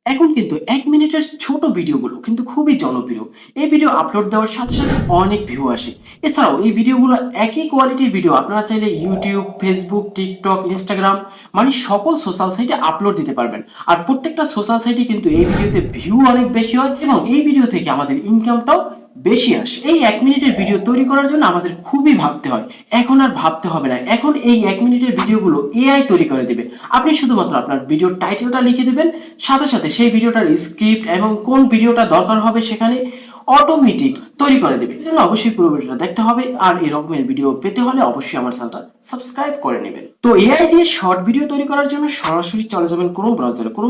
এখন কিন্তু 1 মিনিটের ছোট ভিডিওগুলো কিন্তু খুবই জনপ্রিয়। এই ভিডিও আপলোড দেওয়ার সাথে সাথে অনেক ভিউ আসে। এছাড়াও এই ভিডিওগুলো একই কোয়ালিটির ভিডিও আপনারা চাইলে ইউটিউব, ফেসবুক, টিকটক, ইনস্টাগ্রাম মানে সকল সোশ্যাল সাইটে আপলোড দিতে পারবেন। আর প্রত্যেকটা সোশ্যাল সাইটে কিন্তু এই ভিডিওতে ভিউ অনেক বেশি হয় এবং এই ভিডিও থেকে আমাদের ইনকামটাও বেশি আসে। এই 1 মিনিটের ভিডিও তৈরি করার জন্য আমাদের খুবই ভাবতে হয়। এখন আর ভাবতে হবে না, এখন এই 1 মিনিটের ভিডিওগুলো এআই তৈরি করে দেবে। আপনি শুধুমাত্র আপনার ভিডিওর টাইটেলটা লিখে দেবেন, সাথে সাথে সেই ভিডিওটার স্ক্রিপ্ট এবং কোন ভিডিওটা দরকার হবে সেখানে অটোমেটিক তৈরি করে দেবে। এই জন্য অবশ্যই পুরো ভিডিওটা দেখতে হবে, আর এই রকমের ভিডিও পেতে হলে অবশ্যই আমার চ্যানেলটা সাবস্ক্রাইব করে নেবেন। তো এআই দিয়ে শর্ট ভিডিও তৈরি করার জন্য সরাসরি চলে যাবেন ক্রোম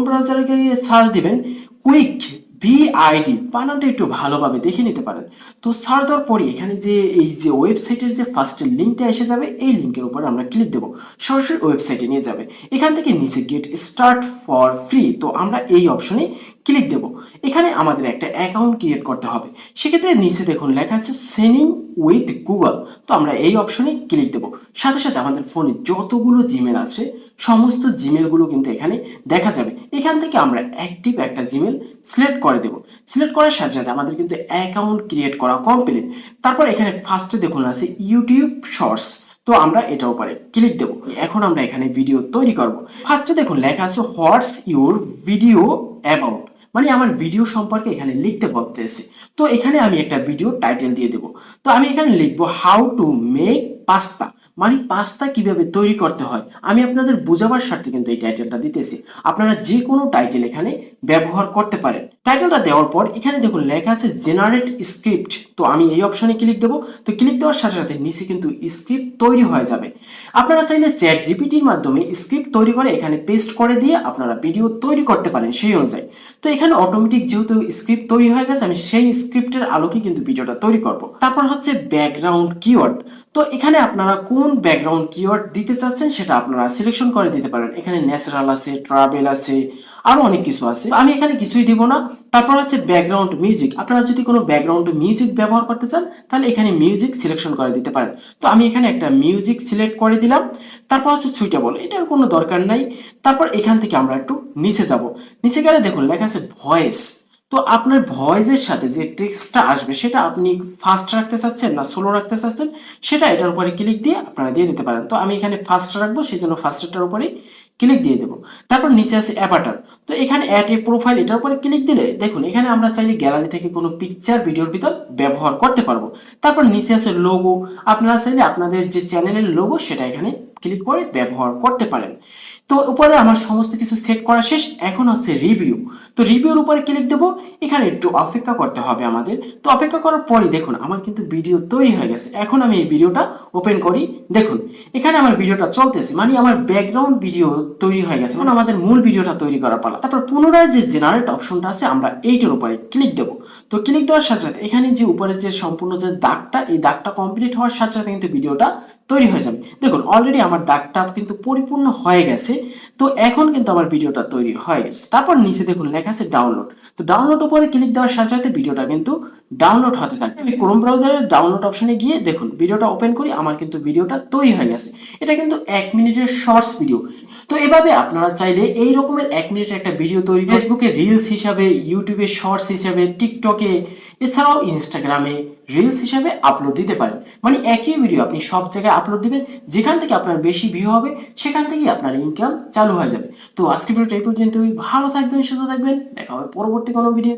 ব্রাউজারে গিয়ে সার্চ দিবেন কুইক ভিআইডি, বানানটা একটু ভালোভাবে দেখে নিতে পারেন। তো সার্চ দেওয়ার পরে এখানে যে এই যে ওয়েবসাইটের যে ফার্স্টের লিঙ্কটা এসে যাবে, এই লিঙ্কের উপরে আমরা ক্লিক দেবো, সরাসরি ওয়েবসাইটে নিয়ে যাবে। এখান থেকে নিচে গেট স্টার্ট ফর ফ্রি, তো আমরা এই অপশনে ক্লিক দেব। এখানে আমাদের একটা অ্যাকাউন্ট ক্রিয়েট করতে হবে। সেক্ষেত্রে নিচে দেখুন লেখা আছে সাইন ইন উইথ গুগল, তো আমরা এই অপশনে ক্লিক দেব। সাথে সাথে আমাদের ফোনে যতগুলো জিমেল আছে সমস্ত জিমেলগুলো কিন্তু এখানে দেখা যাবে। এখান থেকে আমরা অ্যাক্টিভ একটা জিমেল সিলেক্ট করে দেব। সিলেক্ট করার সাথে সাথে আমাদের কিন্তু অ্যাকাউন্ট ক্রিয়েট করা কমপ্লিট। তারপর এখানে ফার্স্টে দেখুন আছে ইউটিউব শর্টস, তো আমরা এটার উপরে ক্লিক দেব। এখন আমরা এখানে ভিডিও তৈরি করব। ফার্স্টে দেখুন লেখা আছে হোয়াটস ইউর ভিডিও অ্যাবাউট, মানে আমার ভিডিও সম্পর্কে এখানে লিখতে বলতেছে। তো এখানে আমি একটা ভিডিও টাইটেল দিয়ে দেব। তো আমি এখানে লিখবো হাউ টু মেক পাস্তা, মানে পাস্তা কিভাবে তৈরি করতে হয়। আমি আপনাদের বোঝাবার স্বার্থে কিন্তু এই টাইটেলটা দিতেছি। আপনারা যে কোনো টাইটেল এখানে ব্যবহার করতে পারেন। টাইটেলটা দেওয়ার পর এখানে দেখুন লেখা আছে জেনারেট স্ক্রিপ্ট, তো আমি এই অপশনে ক্লিক দেবো। তো ক্লিক দেওয়ার সাথে সাথে নিচে কিন্তু স্ক্রিপ্ট তৈরি হয়ে যাবে। আপনারা চাইলে চ্যাট জিপিটির মাধ্যমে স্ক্রিপ্ট তৈরি করে এখানে পেস্ট করে দিয়ে আপনারা ভিডিও তৈরি করতে পারেন সেই অনুযায়ী। তো এখানে অটোমেটিক যেহেতু স্ক্রিপ্ট তৈরি হয়ে গেছে, আমি সেই স্ক্রিপ্টের আলোকে কিন্তু ভিডিওটা তৈরি করব। তারপর হচ্ছে ব্যাকগ্রাউন্ড কিওয়ার্ড, তো এখানে আপনারা কোন ব্যাকগ্রাউন্ড কিওয়ার্ড দিতে চাচ্ছেন সেটা আপনারা সিলেকশন করে দিতে পারেন। এখানে ন্যাচারাল আছে, ট্রাভেল আছে, আরো অনেক কিছু আছে, আমি এখানে কিছুই দিব না। তারপর হচ্ছে ব্যাকগ্রাউন্ড মিউজিক, আপনারা যদি কোনো ব্যাকগ্রাউন্ড মিউজিক ব্যবহার করতে চান তাহলে এখানে মিউজিক সিলেকশন করে দিতে পারেন। তো আমি এখানে একটা মিউজিক সিলেক্ট করে দিলাম। তারপর হচ্ছে সুইটেবল, এটার কোনো দরকার নাই। তারপর এখান থেকে আমরা একটু নিচে যাব। নিচে গেলে দেখুন লেখা আছে ভয়েস, তো আপনার ভয়েসের সাথে যে টেক্সটটা আসবে সেটা আপনি ফাস্ট রাখতে চাচ্ছেন না স্লো রাখতে চাচ্ছেন, সেটা এটার উপরে ক্লিক দিয়ে আপনারা দিয়ে দিতে পারেন। তো আমি এখানে ফাস্ট রাখবো, সেই জন্য ফাস্টেরটার উপরে ক্লিক দিয়ে দেবো। তারপর নিচে আছে অ্যাভাটার, তো এখানে অ্যাড এ প্রোফাইল, এটার উপরে ক্লিক দিলে দেখুন এখানে আমরা চাইলে গ্যালারি থেকে কোনো পিকচার ভিডিওর ভিতর ব্যবহার করতে পারবো। তারপর নিচে আছে লোগো, আপনারা চাইলে আপনাদের যে চ্যানেলের লোগো সেটা এখানে ক্লিক করে ব্যবহার করতে পারেন। তো উপরে আমার সমস্ত কিছু সেট করা শেষ, এখন হচ্ছে রিভিউ। তো রিভিউর উপরে ক্লিক দেবো। এখানে একটু অপেক্ষা করতে হবে আমাদের। তো অপেক্ষা করার পরই দেখুন আমার কিন্তু ভিডিও তৈরি হয়ে গেছে। এখন আমি এই ভিডিওটা ওপেন করি, দেখুন এখানে আমার ভিডিওটা চলতেছে, মানে আমার ব্যাকগ্রাউন্ড ভিডিও তৈরি হয়ে গেছে। এখন আমাদের মূল ভিডিওটা তৈরি করার পালা। তারপর পুনরায় যে জেনারেট অপশনটা আছে আমরা এইটার উপরে ক্লিক দেবো। তো ক্লিক দেওয়ার সাথে সাথে এখানে যে উপরে যে সম্পূর্ণ যে দাগটা, এই দাগটা কমপ্লিট হওয়ার সাথে সাথে কিন্তু ভিডিওটা তৈরি হয়ে যাবে। দেখুন অলরেডি আমার দাগটা কিন্তু পরিপূর্ণ হয়ে গেছে। তো এখন কিন্তু আমার ভিডিওটা তৈরি হয়ে গেছে। তারপর নিচে দেখুন লেখা আছে ডাউনলোড, তো ডাউনলোড উপরে ক্লিক দেওয়ার সাথে সাথে ভিডিওটা কিন্তু ডাউনলোড হতে থাকে। আমি ক্রোম ব্রাউজারের ডাউনলোড অপশনে গিয়ে দেখুন ভিডিওটা ওপেন করি, আমার কিন্তু ভিডিওটা তৈরি হয়ে গেছে। এটা কিন্তু 1 মিনিটের শর্টস ভিডিও। তো এভাবে আপনারা চাইলে এই রকমের 1 মিনিটের একটা ভিডিও তৈরি ফেসবুকে রিলস হিসাবে, ইউটিউবে শর্টস হিসাবে, টিকটকে, এছাড়াও ইনস্টাগ্রামে রিলস হিসাবে আপলোড দিতে পারেন। মানে একই ভিডিও আপনি সব জায়গায় আপলোড দিবেন, যেখান থেকে আপনার বেশি ভিউ হবে সেখান থেকেই আপনার ইনকাম চালু হয়ে যাবে। তো আজকে ভিডিওটা এই পর্যন্তই। ভালো থাকবেন, সুস্থ থাকবেন, দেখা হবে পরবর্তী কোনো ভিডিও।